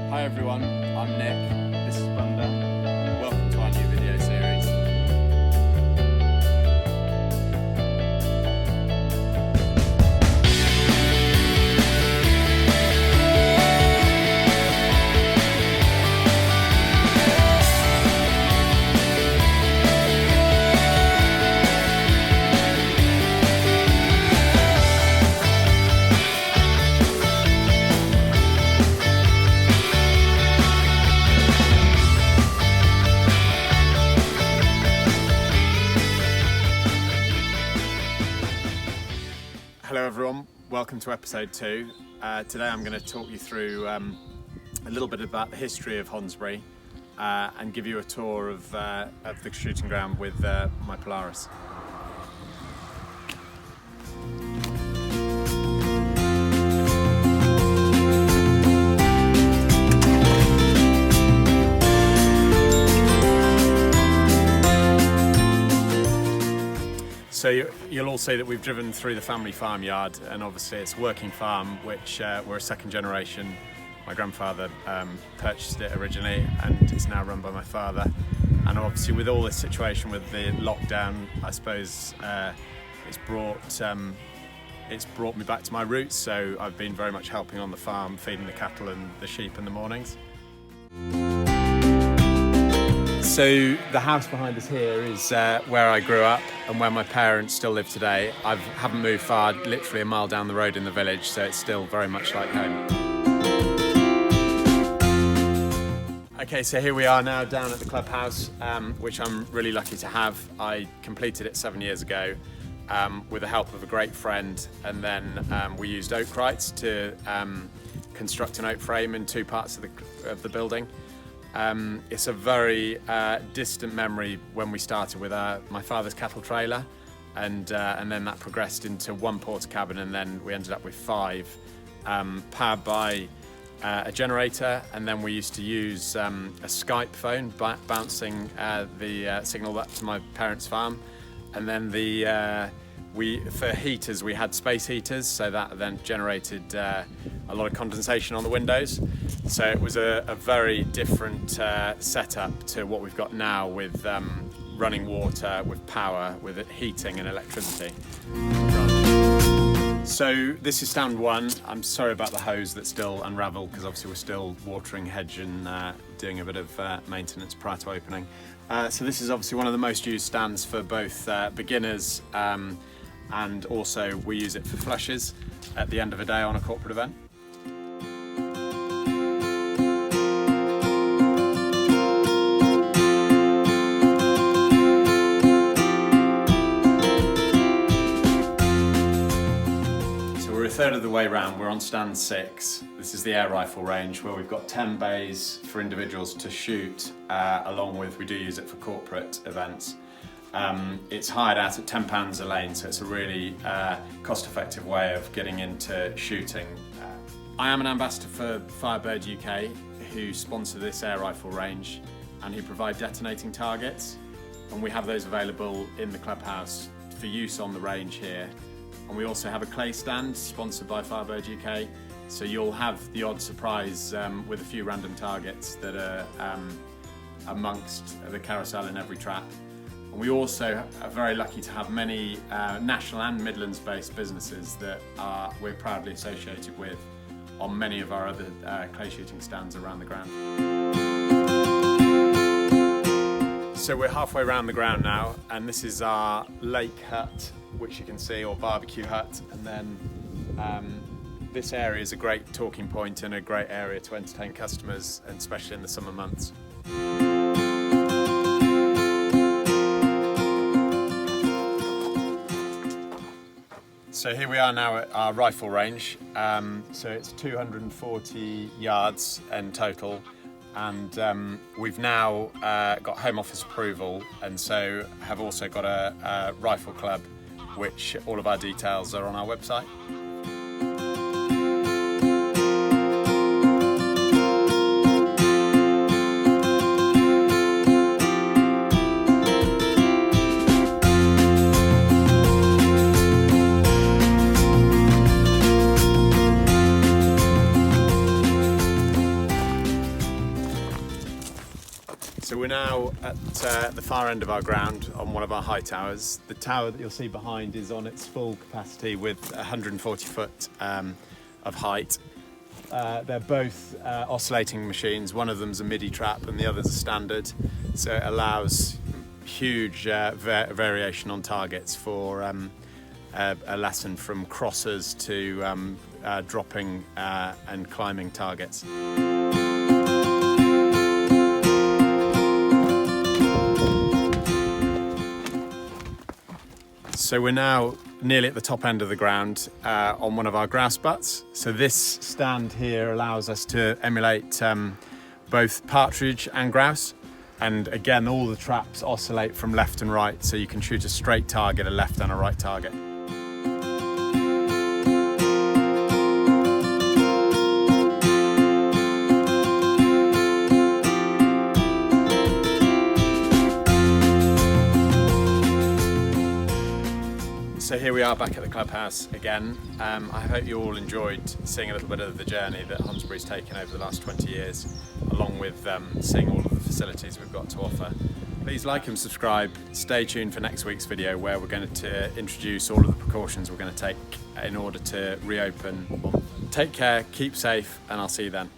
Hi everyone, I'm Nick, this is Bunda. Welcome to our new video series. Hello everyone, welcome to episode 2. Today I'm going to talk you through a little bit about the history of Honesberie and give you a tour of the shooting ground with my Polaris. So you'll all see that we've driven through the family farmyard, and obviously it's a working farm which we're a second generation. My grandfather purchased it originally and it's now run by my father. And obviously with all this situation with the lockdown, I suppose it's brought me back to my roots. So I've been very much helping on the farm, feeding the cattle and the sheep in the mornings. So the house behind us here is where I grew up and where my parents still live today. I haven't moved far, literally a mile down the road in the village, so it's still very much like home. Okay, so here we are now down at the Clubhouse, which I'm really lucky to have. I completed it 7 years ago with the help of a great friend, and then we used oak crites to construct an oak frame in 2 parts of the building. It's a very distant memory when we started with my father's cattle trailer, and then that progressed into 1 porter cabin, and then we ended up with 5, powered by a generator, and then we used to use a Skype phone bouncing the signal up to my parents' farm, and then for heaters we had space heaters, so that then generated a lot of condensation on the windows. So it was a very different setup to what we've got now with running water, with power, with heating and electricity. So this is stand 1. I'm sorry about the hose that's still unravelled because obviously we're still watering hedge and doing a bit of maintenance prior to opening. So this is obviously one of the most used stands for both beginners and also we use it for flushes at the end of a day on a corporate event. A third of the way round, we're on stand 6. This is the air rifle range where we've got 10 bays for individuals to shoot, along with, we do use it for corporate events. It's hired out at £10 a lane, so it's a really cost-effective way of getting into shooting. I am an ambassador for Firebird UK, who sponsor this air rifle range and who provide detonating targets, and we have those available in the Clubhouse for use on the range here. And we also have a clay stand sponsored by Firebird UK, so you'll have the odd surprise with a few random targets that are amongst the carousel in every trap. And we also are very lucky to have many national and Midlands based businesses that we're proudly associated with on many of our other clay shooting stands around the ground. So we're halfway around the ground now, and this is our lake hut, which you can see, or barbecue hut, and then this area is a great talking point and a great area to entertain customers, and especially in the summer months. So here we are now at our rifle range. So it's 240 yards in total. And we've now got Home Office approval, and so have also got a rifle club, which all of our details are on our website. we're now at the far end of our ground on one of our high towers. The tower that you'll see behind is on its full capacity with 140 foot of height. They're both oscillating machines. One of them's a MIDI trap and the other's a standard, so it allows huge variation on targets for a lesson from crossers to dropping and climbing targets. So we're now nearly at the top end of the ground on one of our grouse butts. So this stand here allows us to emulate both partridge and grouse. And again, all the traps oscillate from left and right, so you can shoot a straight target, a left and a right target. So here we are back at the Clubhouse again. I hope you all enjoyed seeing a little bit of the journey that Honesberie's taken over the last 20 years, along with seeing all of the facilities we've got to offer. Please like and subscribe. Stay tuned for next week's video, where we're going to introduce all of the precautions we're going to take in order to reopen. Take care, keep safe, and I'll see you then.